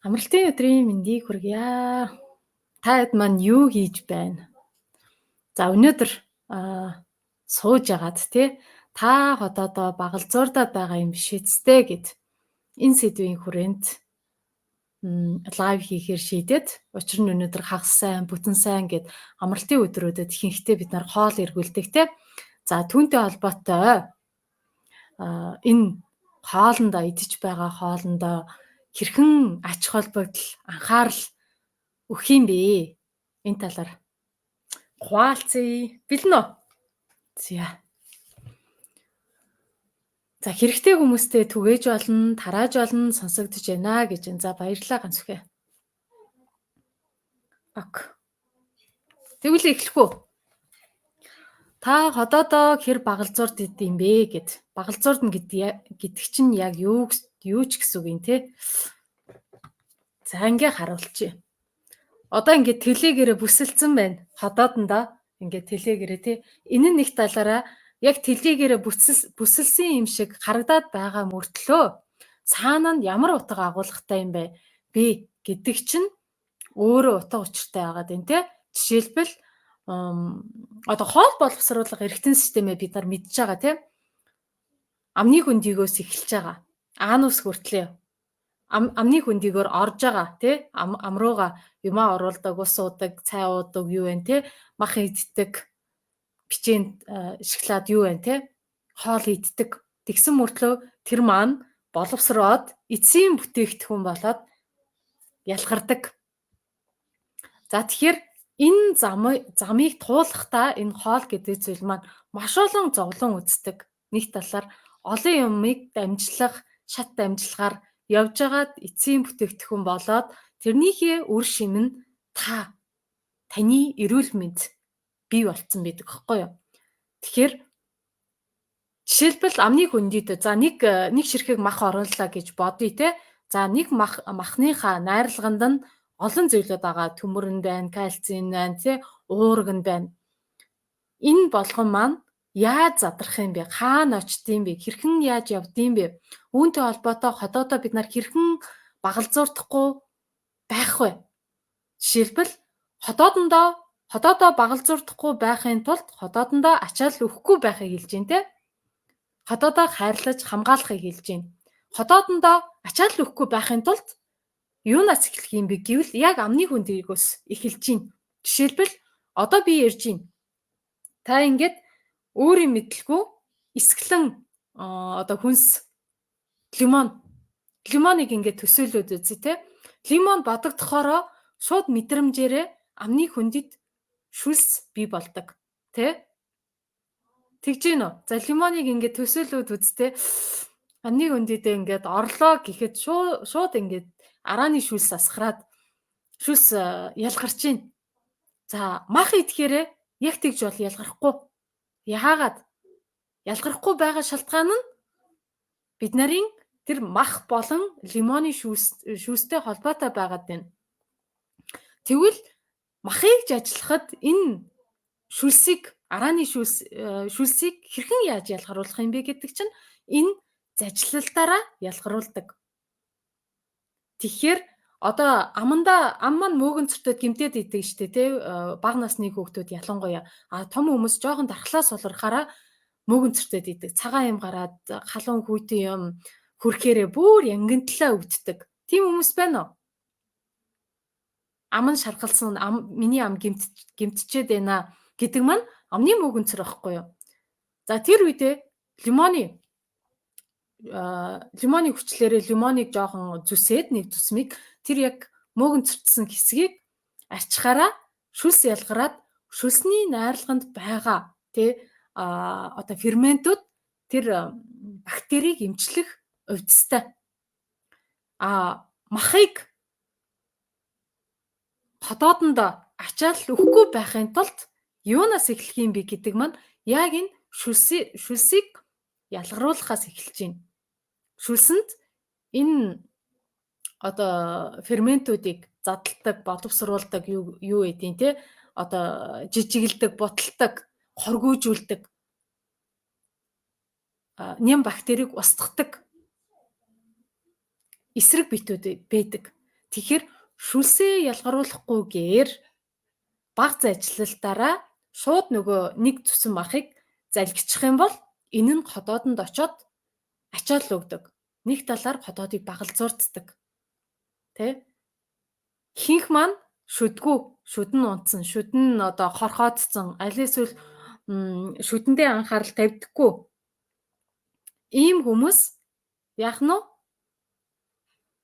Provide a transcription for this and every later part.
Амралтын өдрийн мэндийг хүргье. Та хэд маань юу хийж байна? За өнөөдөр сууж агаад те та хотоодоо багалзуурдаад байгаа юм биш үсттэй гэд энэ сэдвийн хүрээнд лайв хийхээр шийдээд учир нь өнөөдөр хагас сайн, бүтэн сайн гэд амралтын өдрүүдэд ихэнхдээ бид нар хоол эргүүлдэг те. За түүнтэй холбоотой энэ хоолндоо идэж байгаа хоолндоо хэрхэн ач холбогдол анхаарал өгөх юм бэ? Энэ талаар хуваалцъя. Бэлэн үү? За хэрэгтэй хүмүүстэй түгээж болно, тарааж болно, сонсогдож байна гэж байна. За баярлалаа ганц үхэ. Ок. Тэгвэл эхлэх үү? Та ходоодоо хэр багалзуурд идэм бэ гэд. Багалзуурд гэдэг чинь яг юу ч гэсэн үг юм те. За ингээ харуулчих. Одоо ингээд телегээрээ бүсэлсэн байна. Ходоодондоо ингээд телегээрээ те. Энэ нь нэг талаараа яг телегээрээ бүсэлсэн юм шиг харагдаад байгаа мөртлөө цаана нь ямар утга агуулгатай юм бэ? Би гэдэг чинь өөрөө утга учиртай байгаад байна те. Жишээлбэл одоо хоол боловсруулах эргэтэн системээ бид нар мэдж байгаа те. Амны хөндийгөөс эхэлж байгаа. Анус хүртлээ. Амны хөндийгөөр орж байгаа тий ам руугаа юмаа оруулдаг, ус уудаг, цай уудаг юу вэ тий мах иддэг, бичээнд шоколад юу вэ тий хоол иддэг. Тэгсэн мөртлөө тэр маань боловсроод эцсийн бүтээгдэхүүн болоод ялгардаг. За тэгэхээр энэ замыг туулахдаа энэ хоол гэдэг зүйл маань маш олон зовлон үздэг. Нэг талаар олон юмыг дамжлах, шат дамжлагаар явж байгаад эцсийн бүтээгдэхүүн болоод тэрнийхээ үр шим нь таны эрүүл мэнд бий болцсон байдаг хэвгүй юу. Тэгэхээр жишээлбэл амны хөндийд за нэг ширхэг мах оруулаа гэж бодъё те. За нэг махныхаа найрлаганд нь олон зүйлүүд байгаа. Төмөр нь байна, кальцин байна, те уураг нь байна. Энэ болгон маань яаж задрах юм бэ? Хаана очдсон бэ? Хэрхэн яаж явдсан бэ? Үүнтэй холбоотой ходоодоо бид нар хэрхэн багалзуурдахгүй байх вэ? Жишээлбэл ходоодоо багалзуурдахгүй байхын тулд ходоодондоо ачаал өгөхгүй байхыг хэлж байна те. Ходоодоо хайрлаж хамгаалахыг хэлж байна. Ходоодондоо ачаал өгөхгүй байхын тулд юунаас эхлэх юм бэ гэвэл яг амны хөндийгөөс эхэлж байна. Жишээлбэл одоо би ярьж байна. Та ингээд өөрийн мэдлгүй эсгэлэн одоо хүнс лимоныг ингээд төсөөлөд үзье те. Лимон бодогдохороо шууд мэдрэмжээрээ амны хөндөд шүлс бий болдог те. Тэгж гин үү? За лимоныг ингээд төсөөлөд үзтээ амны хөндөдөө ингээд орлоо гэхэд шууд ингээд арааны шүлс асгараад шүлс ялгарч гин. За мах идэхээрээ яг тэгж бол ялгарахгүй. Яагаад? Ялгарахгүй байгаа шалтгаан нь бид нарын тэр мах болон лимоны шүүстэй холбоотой байгаад байна. Тэгвэл махыг жажлахад энэ шүлсийг арааны шүлсийг хэрхэн яаж ялгаруулах юм бэ гэдэг чинь энэ зажлалтаараа ялгаруулдаг. Тэгэхээр одоо ам маань мөөгөн цөртөд гимтээд идэг штэ тий бага насны хүүхдүүд ялангуяа том хүмүүс жоохон дархлаас олорхаараа мөөгөн цөртөд идэг. Цагаан юм гараад халуун хүйтэн юм хүрхээрээ бүр янгинтлаа өвддөг. Тийм хүмүүс байна уу? Ам нь шархалсан, миний ам гимтчихэд байна гэдэг маань амны мөөгөн цөр байхгүй юу? За тэр үедээ лимоны хүчлээрээ лимоныг жоохон зүсээд нэг зүсмийг тэр яг мөөгөн цөртсөн хэсгийг арчхаараа шүлс ялгараад шүлсний найрлаганд байгаа тий одоо ферментүүд тэр бактерийг эмчлэх увдстай. Махыг ходоодондоо ачаал өгөхгүй байхын тулд юунаас эхлэх юм бэ гэдэг маань яг энэ шүлсийг ялгаруулахаас эхэлж байна. Шүлсэнд энэ одоо ферментүүдийг задалдаг, боловсруулдаг юу гэдгийг те одоо жижигэлдэг, буталдаг, хоргүйжүүлдэг нэм бактерийг устгадаг эсрэг битүүд байдаг. Тэгэхээр шүлсээ ялгаруулахгүйгээр бага зайчлалтаараа шууд нөгөө нэг зүсэн махыг залгичих юм бол энэ нь ходоодонд очоод ачаал өгдөг. Нэг талаар ходоодыг багалзуурддаг. Тэ? Ихэнх маань шүдгүү, шүдэн унтсан, шүдэн одоо хорхоодсон, аль эсвэл шүдэндээ анхаарал тавьдаггүй. Ийм хүмүүс яах нь вэ?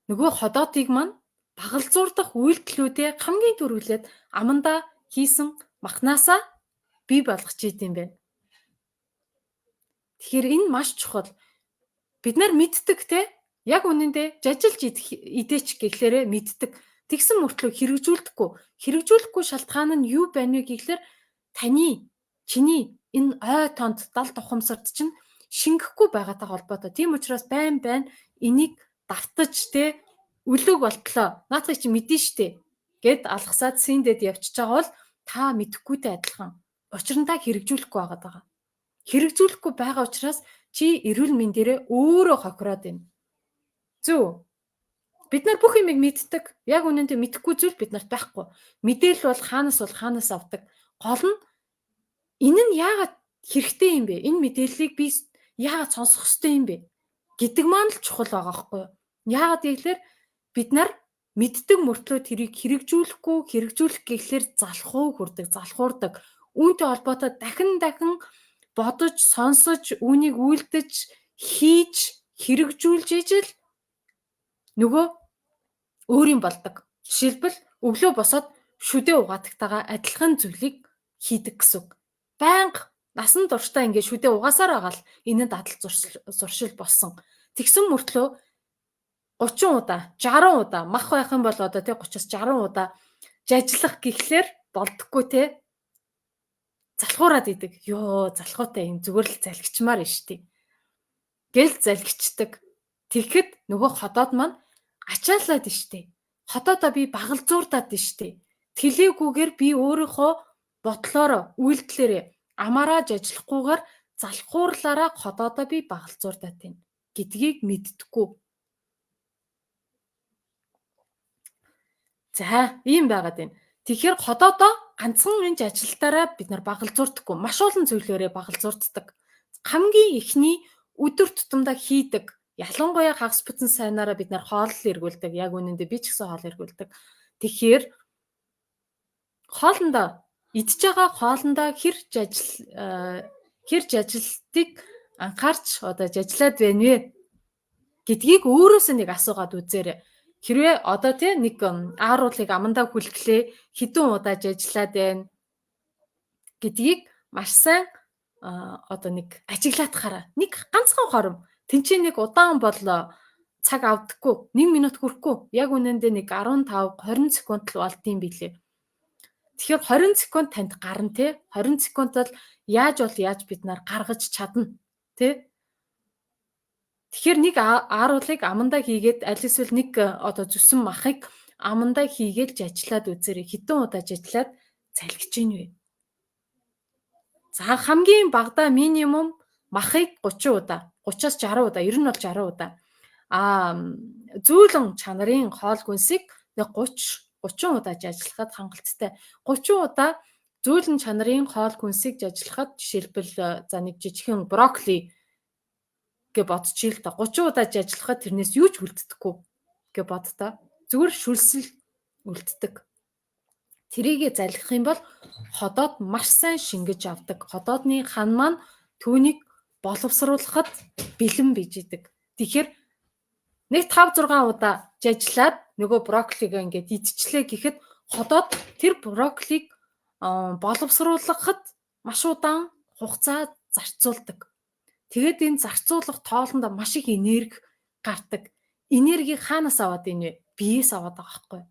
Нөгөө ходоодыг маань багалзуурдах үйлдэлүүдээ хамгийн түрүүлээд амандаа хийсэн махнаасаа бий болгож идэм бэ. Тэгэхээр энэ маш чухал. Бид нар мэддэг те яг үнэндээ жажилж идээч гэхлээрээ мэддэг. Тэгсэн мөртлөө хэрэгжүүлэхгүй шалтгаан нь юу байна вэ гэхлээр чиний энэ ой тонд дал тухамсарт чинь шингэхгүй байгаатай холбоотой. Тийм учраас байн энийг давтаж те өлөг болтлоо. Наадхыг чи мэдэн штэ гэд алгасаад синдэд явчихж байгаа бол та мэдэхгүйтэй адилхан. Учир нь та хэрэгжүүлэхгүй байгаа. Хэрэгжүүлэхгүй байгаа учраас чи эрүүл мэндээрээ өөрөө хохироод байна. Зөв. Бид нар бүх юмыг мэддэг. Яг үнэндээ мэдэхгүй зүйл бид нарт байхгүй. Мэдээлэл бол хаанаас авдаг. Гол нь энэ нь яагаад хэрэгтэй юм бэ? Энэ мэдээллийг би яагаад сонсох ёстой юм бэ? Гэдэг маань л чухал байгаа байхгүй юу? Яагаад гэвэл бид нар мэддэг мөртлөө тэрийг хэрэгжүүлэх гэхлээр залхуурдаг. Үүнтэй холбоотой дахин бодож, сонсож, үүнийг үйлдэж, хийж, хэрэгжүүлж ижил нөгөө өөрийн болдог. Жишээлбэл өглөө босоод шүдээ угаадагтайгаа адилхан зүйлийг хийдэг гэсэн үг. Байнга насан туршдаа ингээд шүдээ угаасаар байгаа л энэ дадал зуршил болсон. Тэгсэн мөртлөө 30 удаа, 60 удаа мах байх юм бол одоо тий 30-60 удаа жажлах гэхлээр болдоггүй тий. Залхуураад идэг. Йоо, залхуутай юм зүгээр л залгичмаар нь штий. Гэл залгичдаг. Тэгэхэд нөгөө ходоод маань ачаалаад нь штий. Ходоодоо би багалзуурдаад нь штий. Тэлээгүйгээр би өөрийнхөө бодлоор үйлдэлээрээ амаараа жажлахгүйгээр залхуурлаараа ходоодоо би багалзуурдаад байна гэдгийг мэддэггүй. За, ийм байгаад байна. Тэгэхээр ходоодоо ганцхан энэ ажилтаараа бид нар багалзуурдаггүй. Маш олон зүйлээрээ багалзуурддаг. Хамгийн ихний өдөр тутамдаа хийдэг. Ялангуяа хагас бүтэн сайнаараа бид нар хоол эргүүлдэг. Яг үнэндээ би ч гэсэн хоол эргүүлдэг. Тэгэхээр идж байгаа хоолндоо хэр жажилтыг анхаарч одоо жажлаад байна вэ гэдгийг өөрөөсөө нэг асуугаад үзээрэй. Хэрвээ одоо тий нэг ааруулыг амандаа хүлгэлээ хэдэн удаа жажлаад байна гэдгийг маш сайн одоо нэг ажиглаатахаараа нэг ганцхан хором тэнцээ нэг удаан бол цаг авдаггүй 1 минут хүрэхгүй яг үнэндээ нэг 15-20 секунд л болдсон билээ. Тэгэхээр 20 секунд танд гарна тий 20 секундд яаж бид нар гаргаж чадна тий. Тэгэхээр нэг ааруулыг амандаа хийгээд аль эсвэл нэг одоо зүсэн махыг амандаа хийгээд жажлаад үзээрэй. Хэдэн удаа жажлаад залгиж ийн вэ? За хамгийн багадаа минимум махыг 30 удаа, 30-аас 60 удаа, ер нь бол 60 удаа. Зөөлөн чанарын хоол хүнсийг 30 удаа жажлахад хангалттай. 30 удаа зөөлөн чанарын хоол хүнсийг жажлахад жишээлбэл за нэг жижигхэн брокколи гэ бодчихъя л та 30 удаа жажлахад тэрнээс юу ч үлддэггүй гэ бодтоо. Зүгээр шүлсэл үлддэг. Тэрийгэ залгих юм бол ходоод маш сайн шингэж авдаг. Ходоодны хан маань түүнийг боловсруулахад бэлэн биж идэг. Тэгэхээр нэг 5-6 удаа жажлаад нөгөө брокколиг ингээд идчихлээ гэхэд ходоод тэр брокколиг боловсруулахад маш удаан хугацаа зарцуулдаг. Тэгээд энэ зарцуулах тоолондоо маш их энерги гардаг. Энерги хаанаас аваад ийн вэ? Биеэс аваад байгаа байхгүй.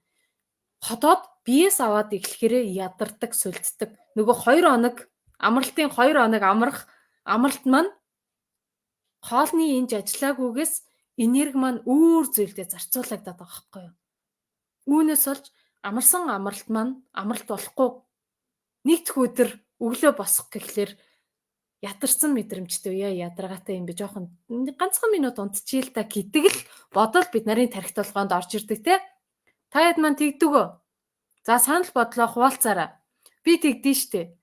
Ходоод биеэс аваад эхлэхээрээ ядардаг, сүлддэг. Нөгөө 2 хоног амралтын 2 хоног амралт маань хоолны энэ жажлаагүйгээс энерги маань өөр зүйлдээ зарцуулагдаад байгаа байхгүй юу? Үүнээс болж амарсан амралт маань амралт болохгүй. Нэгдэх өдөр өглөө босох гэхлээр ядарсан мэдрэмжтэй ядаргаатай юм би жоохон ганцхан минут унтчихъя л та гэдэг л бодол бид нарын тархи толгоонд орж ирдэг те. Та хэд маань тэгдэг үү? За санал бодлоо хуваалцаарай. Би тэгдэж штэ.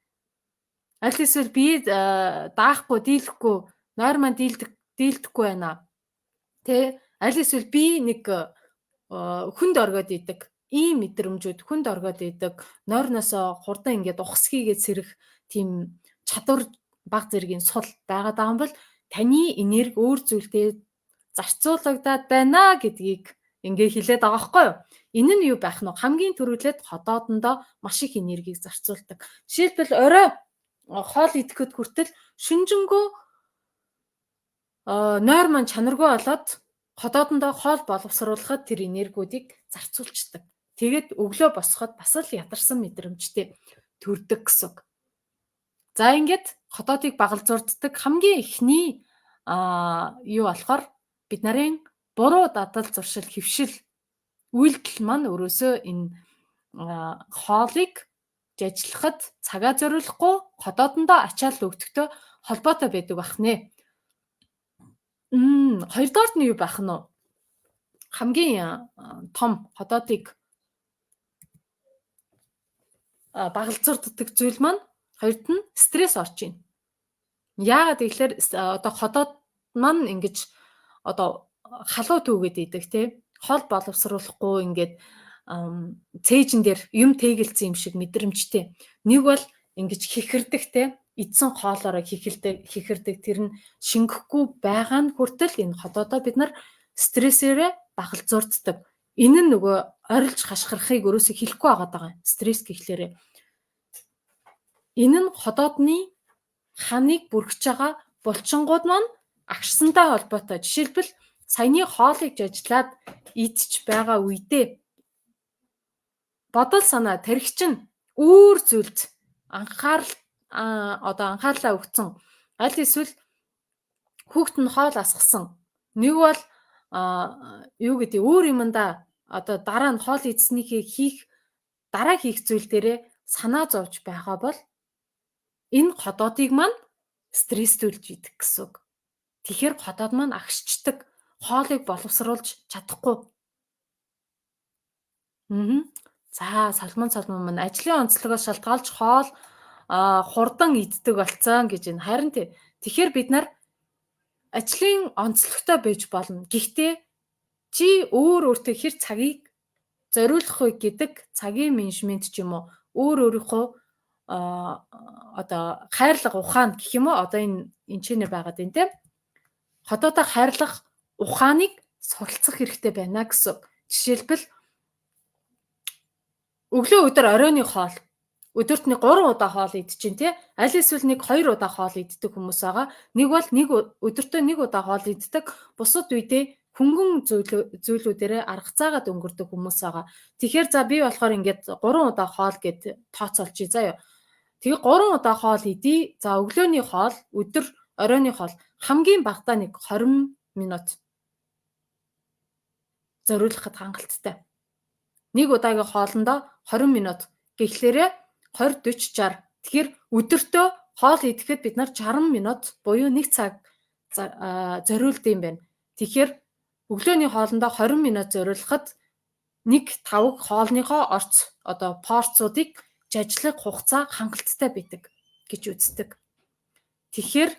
Аль эсвэл бие даахгүй, дийлэхгүй, нойр маань дийлдэхгүй байна. Тэ аль эсвэл би нэг хүнд оргоод идэг. Ийм мэдрэмжүүд хүнд оргоод идэг. Нойрноосоо хурдан ингээд ухсхийгээд сэрэх тийм чадвар баг зэргийн сул байгаад байгаа юм бол таны энерги өөр зүйлтэй зарцуулагдаад байна гэдгийг ингээ хэлээд байгаа байхгүй юу? Энэ нь юу байх нь вэ? Хамгийн түрүүлээд ходоодондоо маш их энергийг зарцуулдаг. Жишээлбэл орой хоол идэхэд хүртэл шүнжэнгөө нойр маань чанаргүй болоод ходоодондоо хоол боловсруулахад тэр энергиудыг зарцуулцдаг. Тэгээд өглөө босоход бас л ядарсан мэдрэмжтэй төрдөг гэсэн үг. За ингээд ходоодыг багалзуурддаг хамгийн ихний юу болохоор бид нарын буруу дадал зуршил хөвшил үйлдэл маань өрөөсөө энэ хоолыг жажлахад цагаа зориулахгүй ходоодондоо ачаал өгдөгтэй холбоотой байдаг байх нэ. Хоёрдугаар нь юу байх нь вэ? Хамгийн том ходоодыг багалзуурддаг зүйл маань хоёрд нь стресс орж ийн. Яагаад гэвэл одоо ходоод маань ингэж одоо халуу түүгээд идэг тий. Хол боловсруулахгүй ингээд цээжин дээр юм тэгэлцсэн юм шиг мэдрэмжтэй. Нэг бол ингэж хихэрдэг тий. Идсэн хоолоороо хихэрдэг тэр нь шингэхгүй байгаа нь хүртэл энэ ходоодоо бид нар стрессээрээ багалзуурддаг. Энэ нь нөгөө орилж хашгирахыг өрөөсөө хэлэхгүй байгаа. Стресс гэхлээрээ энэ нь ходоодны ханыг бүрхэж байгаа булчингууд маань агшсантай холбоотой. Жишээлбэл саяны хоолыг жажлаад идчих байгаа үедээ бодол санаа тархич нь өөр зүйлд анхаарлаа өгсөн. Аль эсвэл хүүхэд нь хоол асгасан. Нэг бол юу гэдэг өөр юмдаа одоо дараа нь хоол идснийхээ дараа хийх зүйл дээрээ санаа зовж байгаа бол энэ ходоодыг маань стресстүүлж идэх гэсэн үг. Тэгэхээр ходоод маань агшчдаг, хоолыг боловсруулж чадахгүй. За салман маань ажлын онцлогоос шалтгаалж хоол хурдан иддэг болцсон гэж байна. Харин тэгэхээр бид нар ажлын онцлогтой байж болно. Гэхдээ чи өөртөө хэр цагийг зориулах вэ гэдэг цагийн менежмент ч юм уу өөрийнхөө одоо хайрлах ухаан гэх юм уу одоо энэ чинээр байгаад байна те. Ходоодоо хайрлах ухааныг суралцах хэрэгтэй байна гэсэн. Жишээлбэл өглөө өдөр оройны хоол өдөрт нэг 3 удаа хоол идчихин тий. Аль эсвэл нэг 2 удаа хоол иддэг хүмүүс байгаа. Нэг бол өдөртөө 1 удаа хоол иддэг. Бусад үедээ хөнгөн зүйлүүдээрээ арга цаагаад өнгөрдөг хүмүүс байгаа. Тэгэхээр за би болохоор ингээд 3 удаа хоол гэд тооцоолчих заяа. Тэгээ 3 удаа хоол идий. За өглөөний хоол, өдөр оройны хоол хамгийн багадаа нэг 20 минут зориулахад хангалттай. Нэг удаагийн хоолндоо 20 минут гэхлээрээ 20 40 60. Тэгэхээр өдөртөө хоол идэхэд бид нар 60 минут буюу 1 цаг зориулд юм байна. Тэгэхээр өглөөний хоолндоо 20 минут зориулахад 1/5 хоолныхоо орц одоо порцуудыг жажлах хугацаа хангалттай байдаг гэж үздэг. Тэгэхээр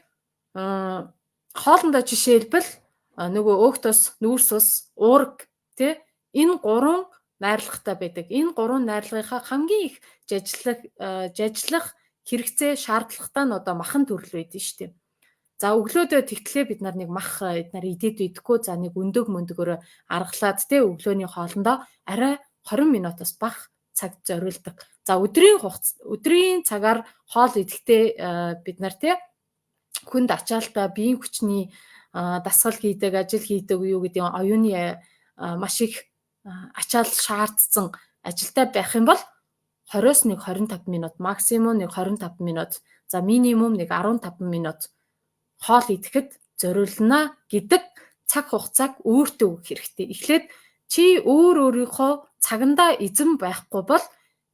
хоолндоо жишээлбэл нөгөө өөхтөс, нүүрс ус, уург тий энэ 3 найрлагатай байдаг. Энэ 3 найрлагынхаа хамгийн их жажлах хэрэгцээ шаардлагатай нь одоо махан төрөл байдаг шүү дээ. За өглөөдөө тэгтлээ бид нар нэг мах эднэр идээд идэхгүй за нэг өндөг мөндгөөр аргалаад тий өглөөний хоолндоо арай 20 минутаас бага цаг зориулдаг. За өдрийн цагаар хоол идэхдээ бид нар тий хүнд ачаалтаа биеийн хүчний дасгал хийдэг, ажил хийдэг юу гэдэг нь оюуны маш их ачаал шаардсан ажилтай байх юм бол 20-с нэг 25 минут, максимум нэг 25 минут, за минимум нэг 15 минут хоол идэхэд зориулна гэдэг цаг хугацааг өөртөө өгөх хэрэгтэй. Эхлээд чи өөрийнхөө цагандаа эзэн байхгүй бол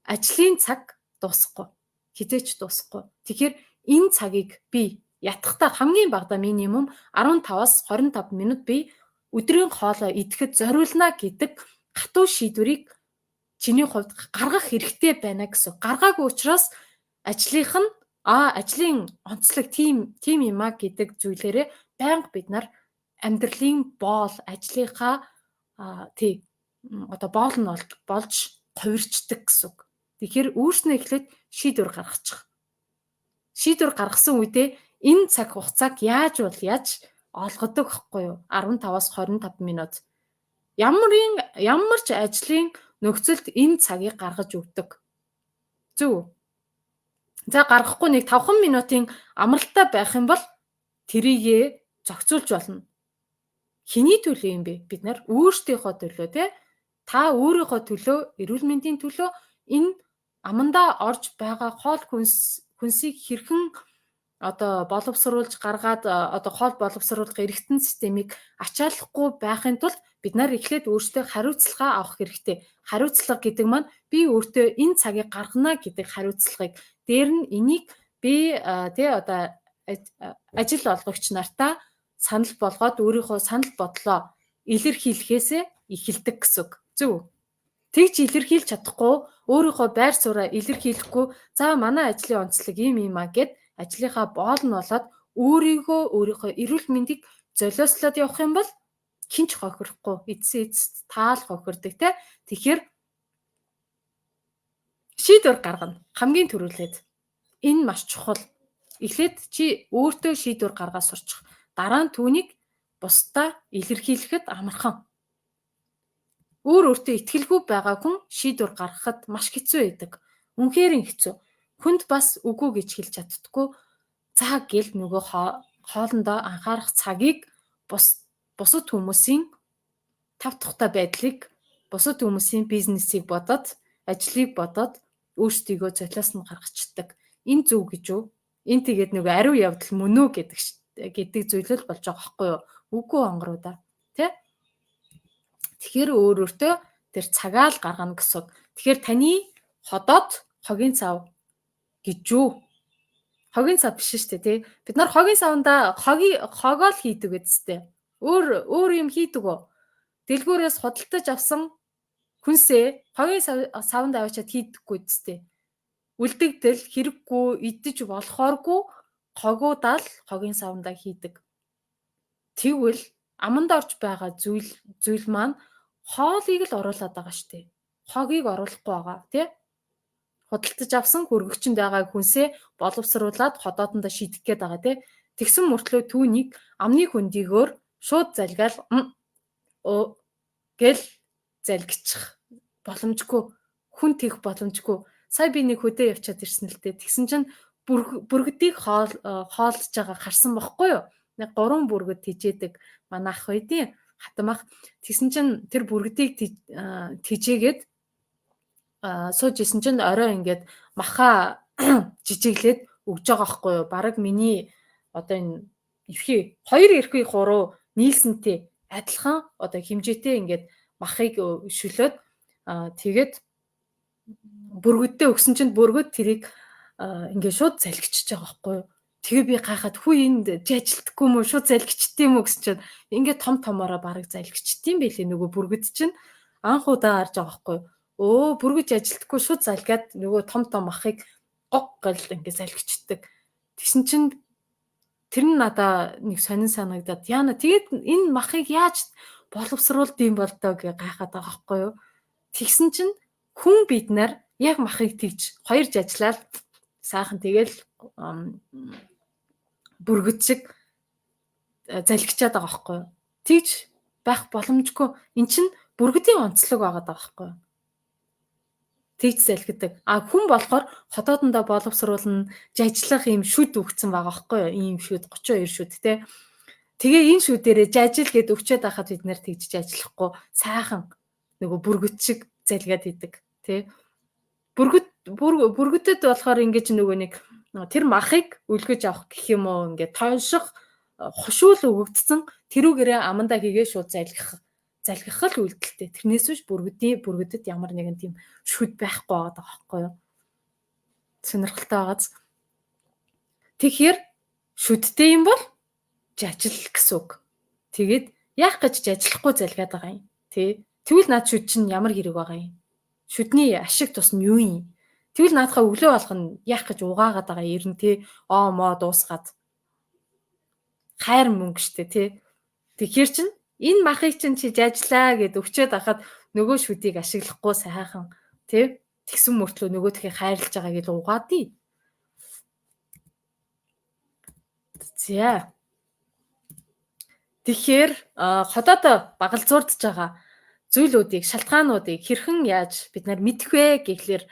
ажлын цаг дуусахгүй. Хизээч дуусахгүй. Тэгэхээр энэ цагийг би ятгахтаа хамгийн багадаа минимум 15-аас 25 минут би өдрийн хоолоо идэхэд зориулна гэдэг хатуу шийдвэрийг чиний хувьд гаргах хэрэгтэй байна гэсэн. Гаргаагүй учраас ажлынх нь ажлын онцлог тийм юм а гэдэг зүйлээрээ байнга бид нар амьдралын боол, ажлынхаа одоо боол нь болж хувирчдаг гэсэн үг. Тэгэхээр өөрснөө эхлээд шийдвэр гаргачих. Шийдвэр гаргасан үедээ энэ цаг хугацааг яаж олгодог гэхгүй юу? 15-аас 25 минут. Ямар ч ажлын нөхцөлд энэ цагийг гаргаж өгдөг. Зөв. За гаргахгүй нэг 5 минутын амралтай байх юм бол тэрийгэ зохицуулж болно. Хэний төлөө юм бэ? Бид нар өөрсдийнхөө төлөө тий. Та өөрийнхөө төлөө, эрүүл мэндийн төлөө энэ амандаа орж байгаа хоол хүнсийг хэрхэн одоо боловсруулж гаргаад одоо хоол боловсруулах эргэтэн системийг ачааллахгүй байхын тулд бид нар эхлээд өөрсдөө хариуцлага авах хэрэгтэй. Хариуцлага гэдэг маань би өөртөө энэ цагийг гаргана гэдэг хариуцлагыг дээр нь энийг би одоо ажил олгогч нартаа санал болгоод өөрийнхөө санал бодлоо илэрхийлэхээсээ эхэлдэг гэсэн үг. Зөв. Тэгж илэрхийлж чадахгүй, өөрийнхөө байр сууриа илэрхийлэхгүй, за манай ажлын онцлог ийм а гэд ажлынхаа боол нь болоод өөрийнхөө эрүүл мэндийг золиослоод явах юм бол хинч хохирохгүй, эцэст таал хохирдог те. Тэгэхээр шийдвэр гаргана. Хамгийн түрүүлээд энэ маш чухал. Эхлээд чи өөртөө шийдвэр гаргаа сурчих. Дараа нь түүнийг бусдаа илэрхийлэхэд амархан. Өөртөө итгэлгүй байгаа хүн шийдвэр гаргахад маш хэцүү байдаг. Үнэхээр хэцүү. Хүнд бас үгүй гэж хэлж чаддаггүй. За гэл нөгөө хоолндоо анхаарах цагийг бусад хүмүүсийн тав тухтай байдлыг, бусад хүмүүсийн бизнесийг бодоод, ажлыг бодоод өөрсдийгөө золиос нь гаргацдаг. Энэ зөв гэж үү? Энэ тэгээд нөгөө ариу явдал мөн үү гэдэг зүйлэл болж байгаа байхгүй юу? Үгүй онгороо да. Тэ? Тэгэхээр өөртөө тэр цагаа л гаргана гэсэн. Тэгэхээр таны ходоод хогийн цав гэж юу? Хогийн цав биш шүү дээ, тий. Бид нар хогийн саванда хогоо л хийдэг үсттэй. Өөр юм хийдэг үү? Дэлгүүрээс худалдаж авсан хүнсээ хогийн саванд аваачаад хийдэггүй үсттэй. Үлдэгдэл хэрэггүй, идэж болохооргүй хогуудаа л хогийн савандаа хийдэг. Тэгвэл аманд орж байгаа зүйл маань хоолыг л оруулаад байгаа шүү дээ. Хогийг оруулахгүй байгаа, тий? Худалдаж авсан хөргөгчөнд байгаа хүнсээ боловсруулад ходоодондоо шийдэх гээд байгаа, тий? Тэгсэн мөртлөө түүнийг амны хөндийгөөр шууд залгаал гэл залгичих боломжгүй. Хүн тех боломжгүй. Сая би нэг хөдөө явчаад ирсэн л дээ. Тэгсэн чинь бүргэдийг хоолж байгаа харсан бохгүй юу? Нэг 3 бүргэд тижээдэг манай ах байдیں۔ Хатам ах. Тэгсэн чинь тэр бүргэдийг тижээгээд сууж исэн чинь орой ингээд маха жижиглээд өгж байгаа байхгүй юу? Бараг миний одоо энэ эрхээ 2 эрхээ 3 нийлсэнтэй адилхан одоо хэмжээтэй ингээд махыг шүлөөд тэгээд бүргэддээ өгсөн чинь бүргэд тэрийг ингээд шууд залгичиж байгаа байхгүй юу? Тэгээ би гайхаад хүү энд ажилтдаггүй юм уу? Шууд залгичдээ юм уу гэсэн чинь ингээд том томороо бараг залгичдээ юм байлээ нөгөө бүргэд чинь анх удаа харж байгаа байхгүй юу? Бүргэж ажилтдаггүй шууд залгаад нөгөө том махыг гог гал ингээд залгичдаг. Тэгсэн чинь тэр нь надаа нэг сонин санагдаад яана тэгээд энэ махыг яаж боловсруулд юм бол доо гэж гайхаад байгаа байхгүй юу? Тэгсэн чинь хүн бид нар яг махыг тэгж хоёрж ажиллаад сайхан тэгэл бүргэд шиг залгичаад байгаа байхгүй юу? Тэгж байх боломжгүй. Эн чинь бүргэдийн онцлог байгаа байхгүй юу? Тэгж залгидаг. Хүн болохоор хотоодондоо боловсруулна, жажлах юм шүд өгцөн байгаа байхгүй юу? Ийм шүд 32 шүд те. Тэгээ энэ шүдээрээ жажил гэд өгчөөд байхад бид нэр тэгж ажиллахгүй сайхан нөгөө бүргэд шиг залгаад идэг тий. Бүргэдэд болохоор ингэж нөгөө нэг тэр махыг үлгэж авах гэх юм уу ингээд тонших хушуул өгөгдсөн тэрүүгээрээ амандаа хийгээ шууд залгих л үйлдэлтэй. Тэрнээс биш бүргэдэд ямар нэгэн тийм шүд байхгүй байгаа байхгүй юу? Сонирхолтой байгааз. Тэгэхээр шүдтэй юм бол жажил гэсэн үг. Тэгээд яах гэж жажлахгүй залгаад байгаа юм тий. Тэгвэл наад шүд чинь ямар хэрэг байгаа юм? шүдний ашиг тусна юу юм? Тэгвэл наадхаа өглөө болгоно яах гэж угаагаад байгаа ерэн тий. Моо дуусгаад. Хайр мөнгө штэ тий. Тэгэхээр чин энэ махыг чин чи жажлаа гэд өвчөөд ахад нөгөө шүдийг ашиглахгүй сайхан тий. Тэгсэн мөртлөө нөгөөдхийг хайрлаж байгаа гэж угаадъя. За. Тэгэхээр ходоод багалзуурдж байгаа зүйлүүдийг, шалтгаануудыг хэрхэн яаж бид нар мэдэх вэ гэхлээр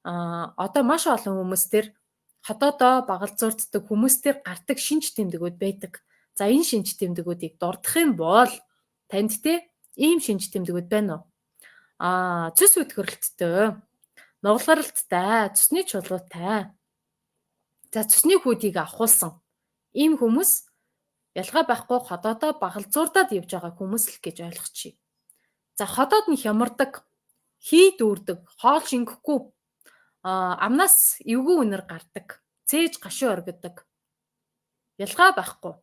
одоо маш олон хүмүүстэр ходоодоо багалзуурддаг хүмүүстэр гардаг шинж тэмдгүүд байдаг. За энэ шинж тэмдгүүдийг дурдах юм бол танд те ийм шинж тэмдгүүд байна уу? Цус үтгөрлөлттэй, нугалгаралтай, цусны чулуутай. За цусны хүүдийг авахулсан ийм хүмүүс ялгаа байхгүй ходоодоо багалзуурдаад явж байгаа хүмүүс л гэж ойлгочихъя. За ходоод нь хямардаг, хий дүүрдэг, хоол шингэхгүй, амнаас эвгүй үнэр гардаг, цээж гашуун оргидог. Ялгаа байхгүй.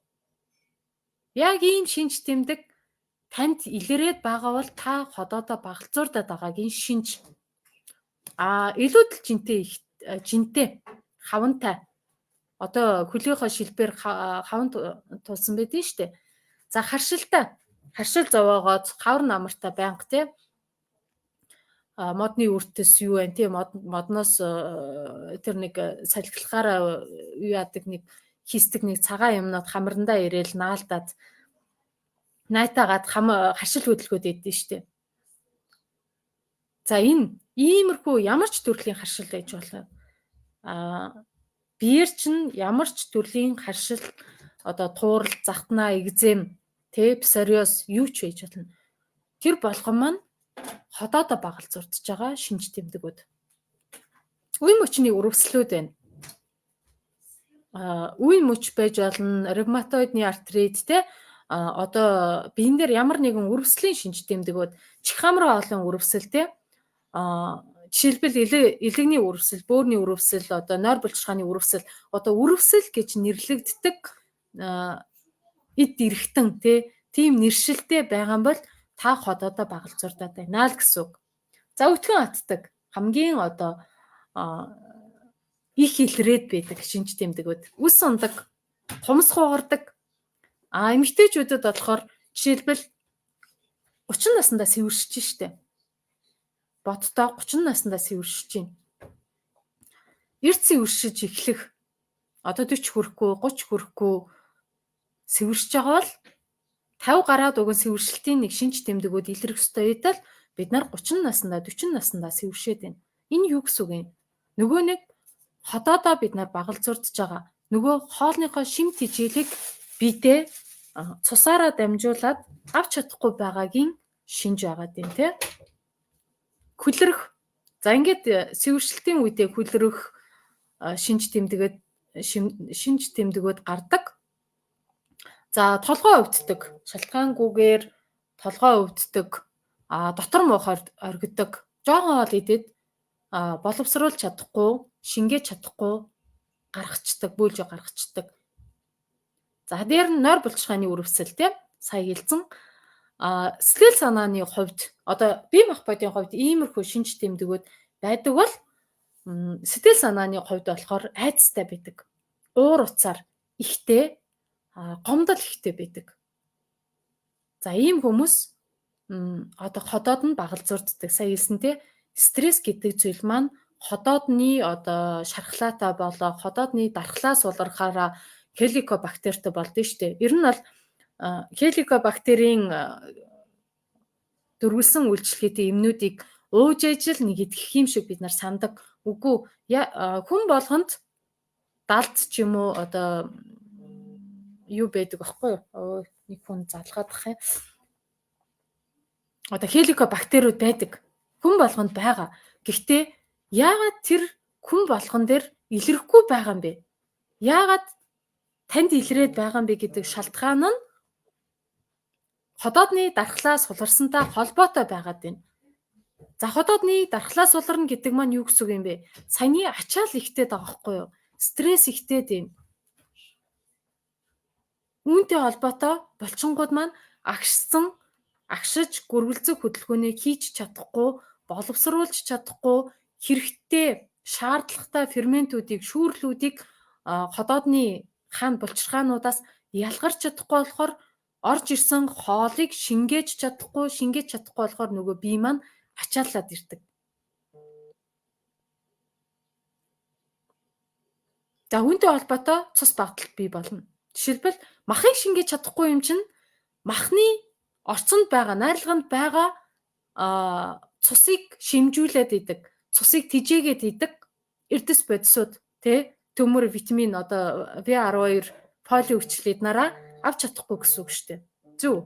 Яг ийм шинж тэмдэг танд илэрээд байгаа бол та ходоодоо багалзуурдаад байгаагийн шинж. Илүү л жинтэй, хавантай. Одоо хөлийнхөө шилбээр хаван тулсан байдэн штэ. За харшилтай. Харшил зовоогоод хавар намартай байнга тий. Модны үртэс юу вэ тий? Модноос тэр нэг салхилахаараа юу яадаг нэг хийсдэг нэг цагаан юмнууд хамрандаа ирээл наалдаад найтаагаад харшил хөдөлгөөд идэв штэ. За энэ иймэрхүү ямар ч төрлийн харшил байж болно. Биер чинь ямар ч төрлийн харшил одоо туурал, захтнаа, экзем, псориоз юу ч байж болно. Тэр болгон маань ходоодоо багалзуурдж байгаа шинж тэмдгүүд. Үе мөчний өрөвслүүд байна. Үе мөч байж болно, ревматоидны артрит одоо биен дээр ямар нэгэн өрөвслийн шинж тэмдгүүд, чих хамраа олон өрөвсөл жишээлбэл элэгний өрөвсөл, бөөрийн өрөвсөл, одоо нойр булчирхааны өрөвсөл, одоо өрөвсөл гэж нэрлэгддэг эд эргэтэн тийм нэршилтэй байгаа бол та ходоодоо багалзуурдаад байна л гэсэн үг. За өтгөн атдаг хамгийн одоо их илрээд байдаг шинж тэмдгүүд. Үс ундаг, хумс хугардаг. Эмэгтэйчүүдэд болохоор жишээлбэл 30 наснда сэвэршиж штэ. Бодтой 30 наснда сэвэршиж байна. Эрт сэвэршиж эхлэх одоо 40 хүрэхгүй 30 хүрэхгүй сэвэршиж байгаа бол 50 гараад уг сэвэршилтийн нэг шинж тэмдгүүд илэрх ёстой үед л бид нар 30 наснда 40 наснда сэвэршээд байна. Энэ юу гэсэн үг юм? Нөгөө нэг ходоодоо бид нар багалзуурдж байгаа. Нөгөө хоолныхоо шим тэжээлийг бидээ цусаараа дамжуулаад авч чадахгүй байгаагийн шинж байгаад байна тий. Хүлрэх. За ингээд сэвэршилтийн үедээ хүлрэх шинж тэмдгүүд гардаг. За толгой өвддөг. Шалтгаангүйгээр толгой өвддөг. Дотор муухай оргидог. Жохон хоол идээд боловсруулж чадахгүй, шингээж чадахгүй гаргацдаг, бөөлжө гаргацдаг. За дээр нь нойр булчирхааны өрөвсөл тий. Сая хэлсэн. Сэтгэл санааны хувьд одоо бие махбодын хувьд иймэрхүү шинж тэмдгүүд байдаг бол сэтгэл санааны хувьд болохоор айцтай байдаг. Уур уцаар ихтэй, гомдол ихтэй байдаг. За ийм хүмүүс одоо ходоод нь багалзуурддаг. Сая хэлсэн тий. Стресс гэдэг зүйл маань ходоодны одоо шархлаатай болоо ходоодны дархлаас улархаараа хеликобактертэй болдсон шүү дээ. Ер нь бол хеликобактерийн дөрвөлсөн үйлчлэгээтэй эмнүүдийг ууж ижил нэг идэх юм шиг бид нар сандаг. Үгүй хүн болгонд далд ч юм уу одоо юу байдаг аахгүй юу? Нэг хүн залгаад бах юм. Одоо хеликобактериуд байдаг. Хүн болгонд байгаа. Гэхдээ яагаад тэр хүн болгон дээр илэрхгүй байгаа юм бэ? Яагаад танд илрээд байгаа юм бэ гэдэг шалтгаан нь ходоодны дархлаас суларсантай холбоотой байгаад байна. За ходоодны дархлаас суларна гэдэг маань юу гэсэн үг юм бэ? Саяны ачаал ихтэй байгаа байхгүй юу? Стресс ихтэй юм. Үүнтэй холбоотой булчингууд маань агшиж гөрвөлзөх хөдөлгөөнийг хийж чадахгүй боловсруулж чадахгүй хэрэгтэй шаардлагатай ферментүүдийг, шүүрлүүдийг ходоодны булчирхаануудаас ялгарч чадахгүй болохоор орж ирсэн хоолыг шингээж чадахгүй болохоор нөгөө бие маань ачаалаад ирдэг. За үүнтэй холбоотой цус багталт бий болно. Жишээлбэл махыг шингээж чадахгүй юм чинь махны орцонд байгаа, найрлаганд байгаа цусыг шимжүүлээд идэг, цусыг тижээгээд идэг эрдэс бодисууд төмөр, витамин одоо B12, фоли хүчил эднараа авч чадахгүй гэсэн үг шүү дээ. Зөв.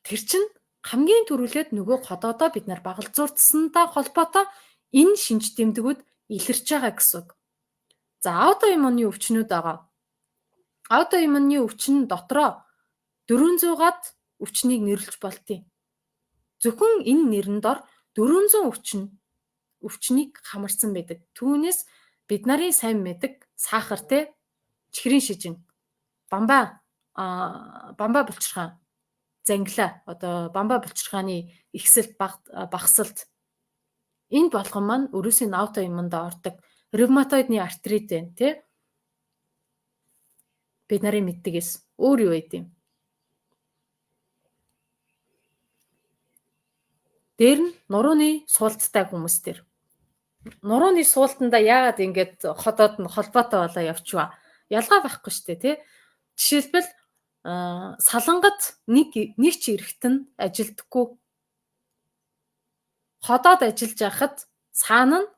Тэр чинь хамгийн түрүүлээд нөгөө ходоодоо бид нар багалзуурдсантай холбоотой энэ шинж тэмдгүүд илэрч байгаа гэсэн үг. За аутоиммуны өвчнүүд байгаа. Аутоиммуны өвчин дотроо 400-аад өвчнийг нэрлэж болтыг. Зөвхөн энэ нэрэн дор 400 өвчнийг хамарсан байдаг. Түүнээс бид нарын сайн мэдэг сахар, чихрийн шижин, бамбаа булчирхаан, зангилаа, одоо бамбаа булчирхааны ихсэлт, багасалт энэ болгон маань өрөөсөө аутоиммунд ордог. Ревматоидны артрит байна, бид нарын мэддгээс өөр юу байд юм? Дээр нь нурууны суулттай хүмүүс дээр. Нурууны суултанда яагаад ингэж ходоод нь холбоотой болоо явчваа? Ялгаа байхгүй шүү дээ, Жишээлбэл салангат нэг ч эрэхтэн ажилдахгүй. Ходоод ажиллаж байхад цаана нь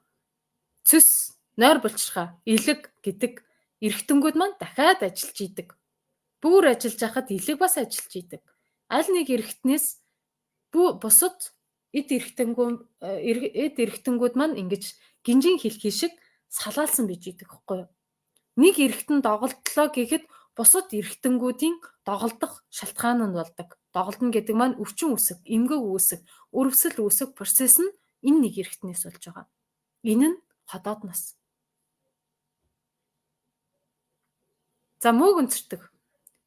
цэс, нойр булчирхаа, элэг гэдэг эрэхтэнгүүд маань дахиад ажиллаж идэг. Бүр ажиллаж байхад элэг бас ажиллаж идэг. Аль нэг эрэхтнээс бусад эд эрэхтэнгүүд маань ингэж гинжин хэлхий шиг салаалсан биж идэг хэвгүй юу? Нэг эрэхтэн доголдлоо гэхэд бусад эрэхтэнгүүдийн доголдох шалтгаан нь болдог. Доголдно гэдэг маань өвчин үүсэх, эмгэг үүсэх, өрөвсөл үүсэх процесс нь энэ нэг эрэхтнээс болж байгаа. Энэ нь ходоодноос. За мөөгөнцөртөг.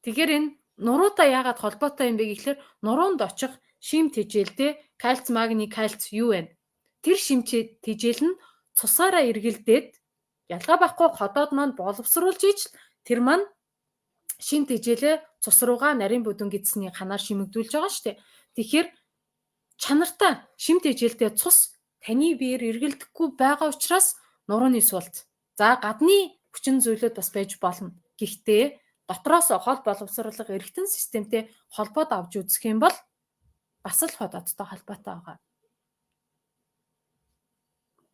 Тэгэхээр энэ нуруутай яагаад холбоотой юм бэ гэхлээр нуруунд очих шим тэжээлтэй кальц, магний, кальц юу вэ? Тэр шим тэжээл нь цусаараа эргэлдээд ялгаа байхгүй ходоод маань боловсруулж иж тэр маань шим тэжээлээ цус руугаа нарийн бүдүүн гидсний ханаар шимэгдүүлж байгаа шүү дээ. Тэгэхээр чанартай шим тэжээлтэй цус таны биеэр эргэлдэхгүй байгаа учраас нурууны суулт. За гадны хүчин зүйлүүд бас байж болно. Гэхдээ дотроос хол боловсруулах эргэтэн системтэй холбоод авч үзэх юм бол бас л ходоодтой холбоотой байгаа.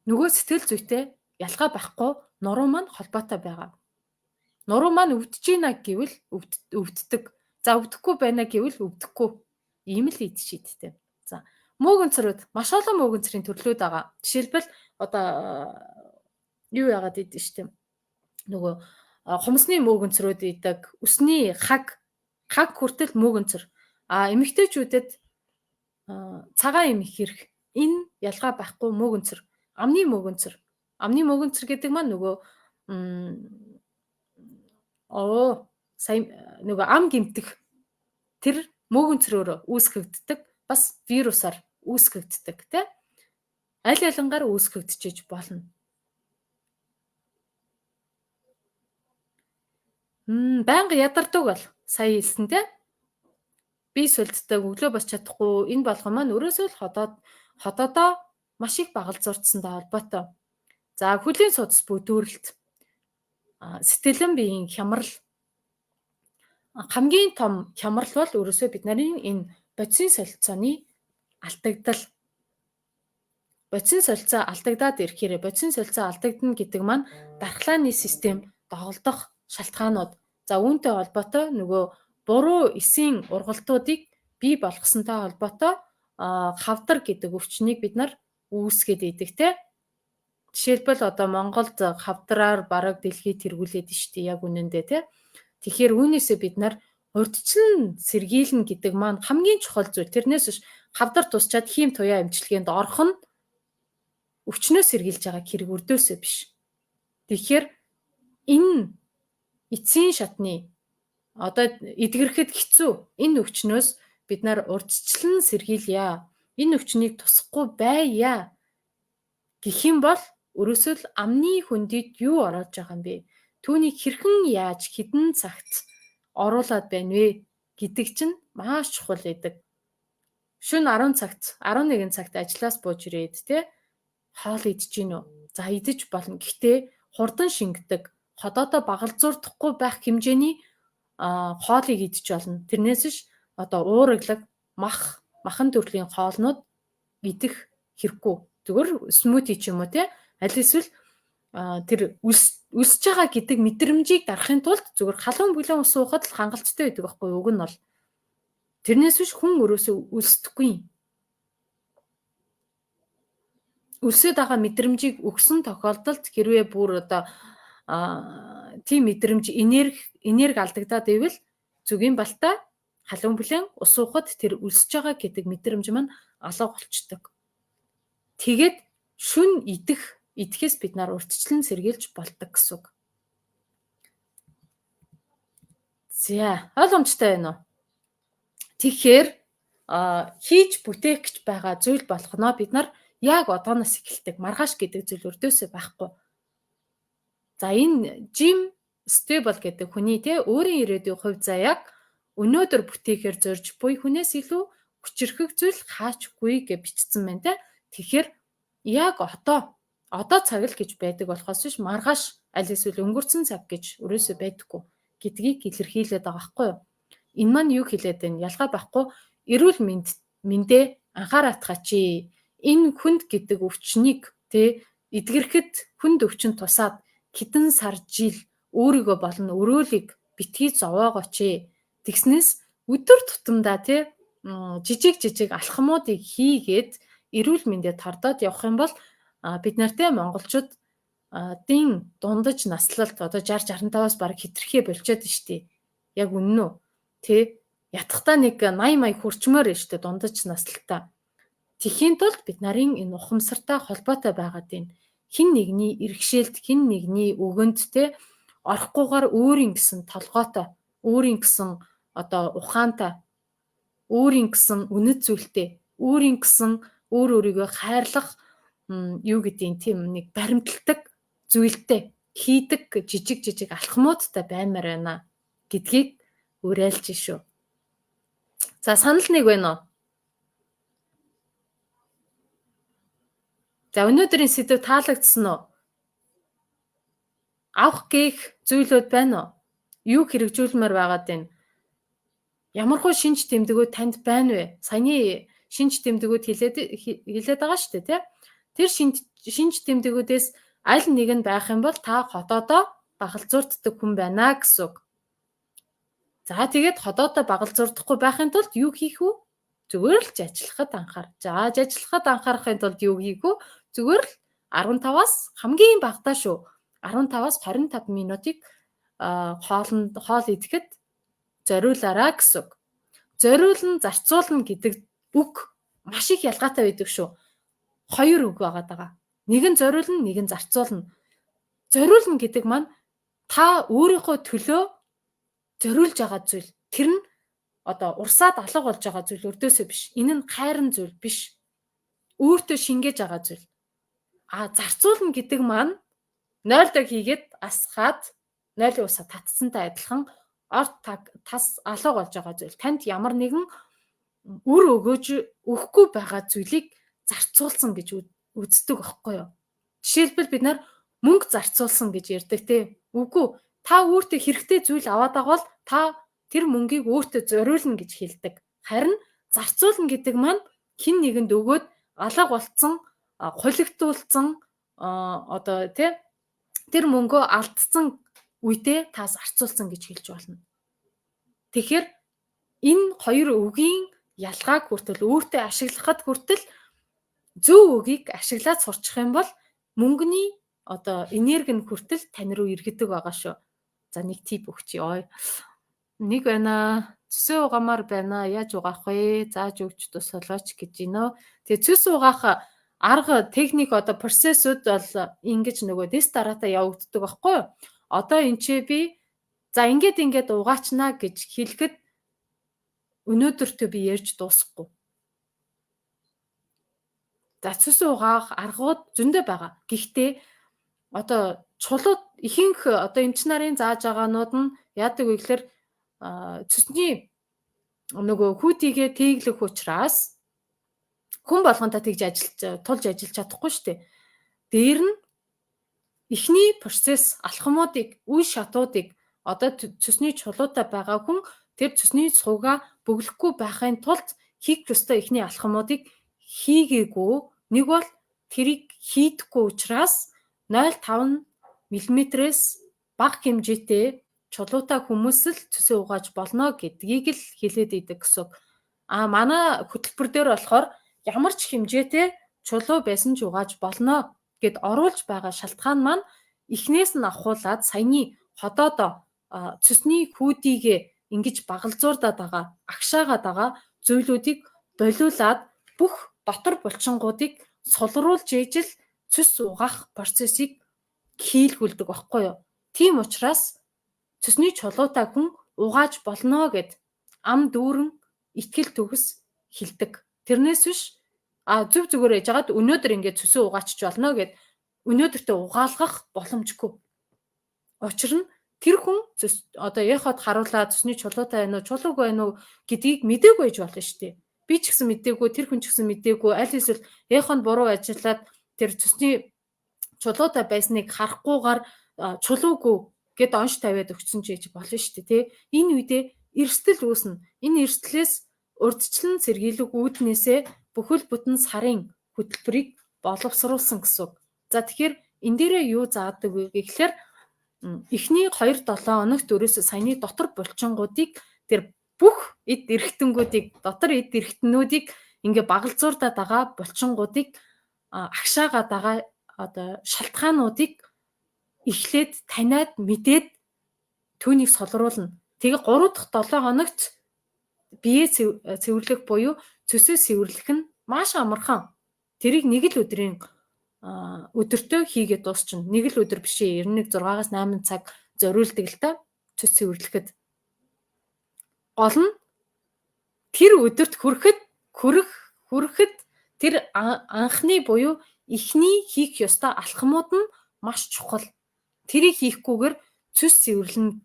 Нөгөө сэтгэл зүйтэй ялгаа байхгүй нуруу маань холбоотой байгаа. Нуруу маань өвдөж ийна гэвэл өвддөг. За өвдөхгүй байна гэвэл өвдөхгүй. Ийм л ид шийдтэй. За мөөгөнцрүүд маш олон мөөгөнцрийн төрлүүд байгаа. Жишээлбэл одоо юу яагаад идэв штэ. Нөгөө хумсны мөөгөнцрүүд идэг, өсний хаг хүртэл мөөгөнцөр. Эмэгтэйчүүдэд цагаан эмх хэрэг. Энэ ялгаа байхгүй мөөгөнцөр. Амны мөөгөнцөр. Амны мөөгөнцөр гэдэг маань нөгөө нөгөө ам гимтэх тэр мөөгөнцрөөр үүсгэгддэг, бас вирусаар үүсгэгддэг, аль алингаар үүсгэгдэж болно. Байнга ядардаг бол сая хэлсэн бие сулддаг, өглөө бос чадахгүй энэ болгон маань өрөөсөө л ходоодоо маш их багалзуурдсантай холбоотой. За хөлийн судас бүдүүрэлт, сэтгэлэн биеийн хямрал. Хамгийн том хямрал бол өрөөсөө бид нарын энэ бодисын солилцооны алдагдал. Бодисын солилцоо алдагдаад ирэхээр бодисын солилцоо алдагдана гэдэг маань дархлааны систем доголдох шалтгаанууд. За үүнтэй холбоотой нөгөө буруу эсийн ургалтуудыг бий болгосонтой холбоотой хавдар гэдэг өвчнийг бид нар үүсгээд идэг, Жишээлбэл одоо Монголд хавдраар бараг дэлхийд тэргүүлээд штэ яг үнэндээ, Тэгэхээр үүнээсээ бид нар урьдчилан сэргийлнэ гэдэг маань хамгийн чухал зүйл. Тэрнээс биш хавдар тусчаад хийм туяа эмчилгээнд орох нь өвчнөө сэргийлж байгаа хэрэг өрдөөсөө биш. Тэгэхээр энэ эцсийн шатны одоо эдгэрхэд хэцүү энэ өвчнөөс бид нар урьдчилан сэргийлье. Энэ өвчнийг тусахгүй байя гэх юм бол өрөөсөө л амны хөндөд юу ороод байгаа юм бэ? Түүнийг хэрхэн яаж хідэн цагт оруулаад байна вэ гэдэг чинь маш чухал байдаг. Шөнө 10 цагт 11 цагт ажлаас бууж ирээд хоол идэж гин үү? За идэж болно. Гэхдээ хурдан шингэдэг, ходоодоо багалзуурдахгүй байх хэмжээний хоолыг идэж болно. Тэрнээс ш уурыглаг махан төрлийн хоолнууд идэх хэрэггүй. Зүгээр смути ч юм уу аль эсвэл тэр үлсэж байгаа гэдэг мэдрэмжийг дарахын тулд зүгээр халуун бүлээн ус уухад л хангалттай байдаг байхгүй юу? Уг нь бол тэрнээс биш хүн өрөөсөө үлсдэхгүй. Үлсээд байгаа мэдрэмжийг өгсөн тохиолдолд хэрвээ бүр тийм мэдрэмж энерги алдагдаад ивэл зүгийн балтаа халуун бүлээн ус уухад тэр үлсэж байгаа гэдэг мэдрэмж маань алга болчдөг. Тэгээд шүн идэхээс бид нар урьдчилан сэргийлж болдог гэсэн үг. За, ойлгомжтой байна уу? Тэгэхээр хийж бүтээх гэж байгаа зүйл болгоноо бид нар яг одооноос эхэлдэг. Маргааш гэдэг зүйл өрдөөсөө байхгүй. За энэ Jim Stable гэдэг хүний өөрийн ирээдүйн хувь заяаг өнөөдөр бүтээхээр зорж буй хүнээс илүү хүчирхэг зүйл хаачгүй гэж бичсэн байна Тэгэхээр яг одоо цаг л гэж байдаг болохоос биш маргааш аль эсвэл өнгөрцөн цаг гэж өрөөсөө байдаггүй гэдгийг илэрхийлээд байгаа байхгүй юу? Энэ маань юу хэлээд байна? Ялгаа байхгүй эрүүл мэндээ анхаарат хачи. Энэ хүнд гэдэг өвчнийг эдгэрхэд хүнд өвчин тусаад хэдэн сар жил өөрийгөө болон өрөөлийг битгий зовоогооч. Тэгснээс өдөр тутамдаа жижиг алхмуудыг хийгээд эрүүл мэндэд тордоод явах юм бол бид нартэй монголчууд дундаж наслалт одоо 60-65-аас бараг хэтэрхий болчиход штий. Яг үнэн үү? Ятгахтаа нэг 80 хүрчмээр нь штий дундаж наслалтаа. Тэхийн тулд бид нарын энэ ухамсартай холбоотой байгаад байна. Хин нэгний иргэшээлт, хин нэгний өгөнд орохгүйгээр өөрийн гэсэн толгойтой, өөрийн гэсэн ухаантай, өөрийн гэсэн үнэт зүйлтэй, өөрийн гэсэн өөрийгөө хайрлах юу гэдгийг нэг баримталдаг зүйлтэй хийдэг жижиг алхмуудтай баймаар байна гэдгийг уриалж шүү. За санал нэг байна уу? За өнөөдрийн сэдв таалагдсан уу? Авах гээх зүйлүүд байна уу? Юу хэрэгжүүлмээр байгаад байна? Ямархуу шинж тэмдгүүд танд байна вэ? Саяны шинж тэмдгүүд хэлээд байгаа шүү дээ, Тэр шинж тэмдгүүдээс аль нэг нь байх юм бол та хотоодоо багалзуурддаг хүн байна гэсэн үг. За тэгээд хотоодоо багалзуурдахгүй байхын тулд юу хийх вэ? Зүгээр л ажиллахад анхаар. За ажиллахад анхаарахын тулд юу хийх вэ? Зүгээр л 15-аас хамгийн багадаа шүү. 15-аас 25 минутыг хоол идэхэд зориулаарай гэсэн үг. Зориулна, зарцуулна гэдэг үг маш их ялгаатай байдаг шүү. Хоёр үг байгаа. Нэг нь зориулна, нэг нь зарцуулна. Зориулна гэдэг маань та өөрийнхөө төлөө зориулж байгаа зүйл. Тэр нь урсаад алга болж байгаа зүйл өрдөөсөө биш. Энэ нь хайрын зүйл биш. Өөртөө шингээж байгаа зүйл. Зарцуулна гэдэг маань 0-д хийгээд асгаад 0-ийн усаа татсантай адилхан тас алга болж байгаа зүйл. Танд ямар нэгэн үр өгөхгүй байгаа зүйлийг зарцуулсан гэж үздэг байхгүй юу? Жишээлбэл бид нар мөнгө зарцуулсан гэж ярьдаг Үгүй. Та өөртөө хэрэгтэй зүйл аваад байгаа бол та тэр мөнгийг өөртөө зориулна гэж хэлдэг. Харин зарцуулна гэдэг маань хэн нэгэнд өгөөд алга болцсон, хулигдуулсан тэр мөнгөө алдсан үедээ та зарцуулсан гэж хэлж болно. Тэгэхээр энэ хоёр үгийн ялгааг хүртэл өөртөө ашиглахад хүртэл зөв үгийг ашиглаад сурчих юм бол мөнгөний энерги нь хүртэл тань руу иргэдэг байгаа шүү. За нэг тип өгчий. Нэг байна. Цэсээ угаамаар байна. Яаж угаах вэ? Зааж өгч тусалаач гэж байна. Тэгээ цэс угаах арга техник процессуд бол ингэж нөгөө дэс дараатаа явагддаг байхгүй юу? Энэ ч би за ингээд угаачнаа гэж хэлэхэд өнөөдөртөө би ярьж дуусахгүй. За цус угаах аргууд зөндөө байгаа. Гэхдээ одоо чулууд ихэнх одоо эмч нарын зааж байгаанууд нь яадаг вэ гэхээр цусны нөгөө хүүтийгээ тээглэх учраас хүн болгонтой тэгж тулж ажиллаж чадахгүй шүү дээ. Дээр нь эхний процесс алхмуудыг, үе шатуудыг одоо цусны чулуутай байгаа хүн тэр цусны цууга бөглөхгүй байхын тулд хийх ёстой эхний алхмуудыг хийгээгүй. Нэг бол тэрийг хийдэггүй учраас 0.5 мм-ээс бага хэмжээтэй чулуутай хүмүүс л цусээ угааж болно гэдгийг л хэлээд идэг гэсэн. Манай хөтөлбөр дээр болохоор ямар ч хэмжээтэй чулуу байсан ч угааж болно гэд оруулж байгаа шалтгаан маань эхнээс нь авахуулаад саяны ходоодоо цусны хүүдийгээ ингэж багалзуурдаад байгаа, агшаагаад байгаа зүйлүүдийг болиулаад бүх дотор булчингуудыг сулруулж ижил цус угаах процессыг хийлгүүлдэг байхгүй юу? Тийм учраас цусны чулуутай хүн угааж болно гэд ам дүүрэн итгэл төгс хэлдэг. Тэрнээс биш зүг зүгээр яжгаад өнөөдөр ингээд цусээ угаачч болно гэд өнөөдөртөө угаалгах боломжгүй. Учир нь тэр хүн одоо эхот харуулаад цусны чулуутай байна уу, чулуугүй байна уу гэдгийг мдээгүй байж болно шүү дээ. Би ч гэсэн мдээгүй, тэр хүн ч гэсэн мдээгүй, аль эсвэл эхонд буруу ажиллаад тэр цусны чулуутай байсныг харахгүйгээр чулуугүй гэд онш тавиад өгсөн ч гэж болно шүү дээ, тий. Энэ үедээ эрсдэл үүснэ. Энэ эрсдлээс урдчлан сэргийлэх үүднээсээ бүхэл бүтэн сарын хөтөлбөрийг боловсруулсан гэсэн. За тэгэхээр энэ дээрээ юу заадаг вэ гэхлээр эхний 2-7 хоногт өрөөсөө саяны дотор булчингуудыг тэр бүх эд эрхтэнгүүдийг дотор эд эрхтнүүдийг ингээ багалзуурдаад байгаа булчингуудыг агшаагаад байгаа одоо шалтгаануудыг эхлээд таниад мэдээд түүнийг солруулна. Тэгээ 3 дахь 7 хоногт бие цэвэрлэх буюу цөсөө цэвэрлэх нь маш амархан. Тэрийг нэг л өдрийн өдөртөө хийгээд дуусчихна. Нэг л өдөр биш ээ. 6-8 цаг зориулдаг л та цөс цэвэрлэхэд. Гол нь тэр өдөрт хүрэхэд тэр анхны буюу эхний хийх ёстой алхмууд нь маш чухал. Тэрийг хийхгүйгээр цөс цэвэрлэнэ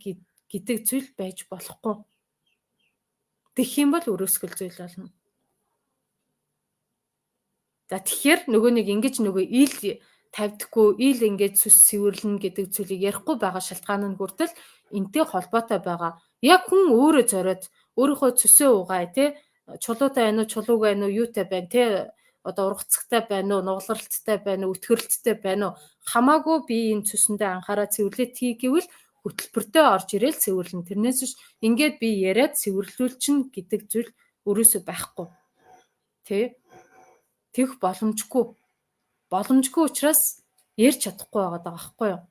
гэдэг зүйл байж болохгүй. Тэгэх юм бол өрөөсгөл зүйл болно. За тэгэхээр нөгөө нэг ингэж нөгөө ил тавьдаггүй, ил ингэж цөс цэвэрлэнэ гэдэг зүйлийг ярихгүй байгаа шалтгаан нь хүртэл энтэй холбоотой байгаа. Яг хүн өөрөө зориод өөрийнхөө цөсөө угаая тий, чулуутай байна уу, чулуугүй байна уу, юутай байна тий, одоо ургацтай байна уу, нугалралттай байна уу, өтгөрлөлттэй байна уу, хамаагүй би энэ цөсөндөө анхаараа цэвэрлээд хий гэвэл хөтөлбөртөө орж ирээл цэвэрлэн. Тэрнээс биш ингээд би яриад цэвэрлүүлчин гэдэг зүйл өрөөсөө байхгүй. Тэ? Тэгэх боломжгүй. Боломжгүй учраас ярьж чадахгүй байгаа байхгүй юу?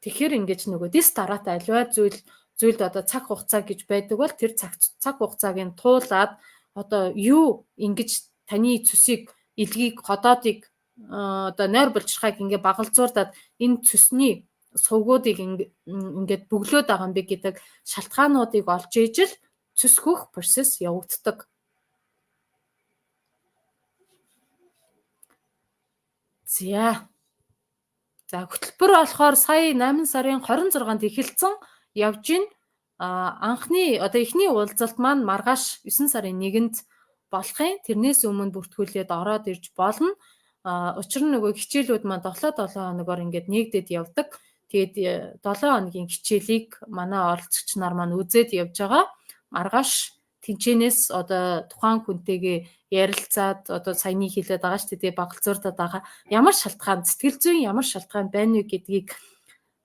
Тэгэхээр ингэж нөгөө дис дараатай аливаа зүйлд одоо цаг хугацаа гэж байдаг бол тэр цаг хугацааг нь туулаад одоо юу ингэж таны цөсийг илгийг ходоодыг одоо нойр булчирхайг ингээ багалзуурдаад энэ цөсний сувгуудыг ингээд бөглөөд байгаа юм бэ гэдэг шалтгаануудыг олж ижил цөс хөх процесс явагддаг. За хөтөлбөр болохоор сая 8 сарын 26-нд эхэлсэн явж гин. Анхны одоо эхний уулзалт маань маргааш 9 сарын 1-нд болохын. Тэрнээс өмнө бүртгүүлээд ороод ирж болно. Учир нь нөгөө хичээлүүд маань 7 хоногоор ингээд нэгдээд явдаг. Тэгээд 7 хоногийн хичээлийг манай оролцогч нар маань үзээд явж байгаа. Маргааш тэнцэнээс одоо тухайн хүнтэйгээ ярилцаад одоо саяны хэлээд байгаа шүү дээ, багалзуурдаад байгаа ямар шалтгаан, сэтгэл зүйн ямар шалтгаан байна вэ гэдгийг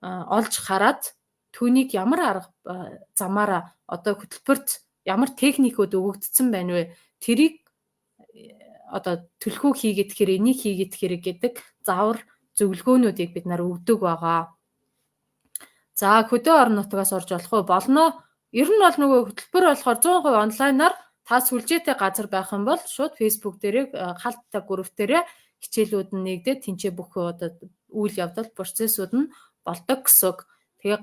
олж хараад түүнийг ямар арга замаараа одоо хөтөлбөрт ямар техникүүд өгөгдсөн байна вэ, тэрийг одоо түлхүү хийгээд хэрэг, энийг хийгээд хэрэг гэдэг заавар зөвлөгөөнүүдийг бид нар өгдөг байгаа. За хөдөө орон нутгаас орж болох уу? Болно. Ер нь бол нөгөө хөтөлбөр болохоор 100% онлайнаар та сүлжээтэй газар байх юм бол шууд Facebook дээрээ халттай групп дээрээ хичээлүүд нь нэгдээд тэнцээ бүх одоо үйл явдал процессууд нь болдог гэсэн. Тэгээ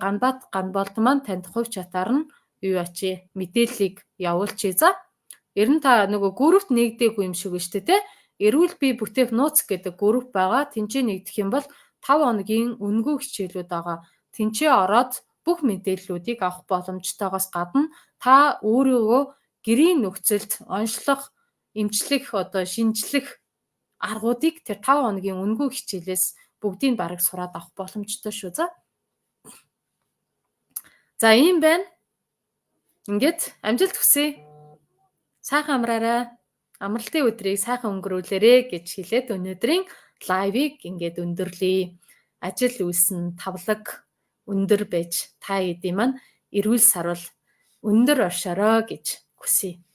Ганболт маань танд хувь чатаар нь юу ачи мэдээллийг явуулчих. За ер нь та нөгөө группт нэгдээгүй юм шиг байна шүү дээ, тэ? эрүүл бие бүтээх нууц гэдэг групп байгаа. Тэнцээ нэгдэх юм бол 5 хоногийн үнэгүй хичээлүүд байгаа. Тэнцээ ороод бүх мэдээллүүдийг авах боломжтойгоос гадна та өөрийгөө гэрийн нөхцөлд онцлох, эмчлэх, шинжлэх аргуудыг тэр 5 хоногийн үнэгүй хичээлээс бүгдийг бараг сураад авах боломжтой шүү. За ийм байна. Ингээд амжилт хүсье. Сайхан амраарай. Амралтын өдрийг сайхан өнгөрүүлээрэй гэж хэлээд өнөөдрийн лайвыг ингээд өндөрлөе. Ажил үйлс нь тавлаг өндөр байж та эдийн маань эрүүл сарвал өндөр оршороо гэж хүсье.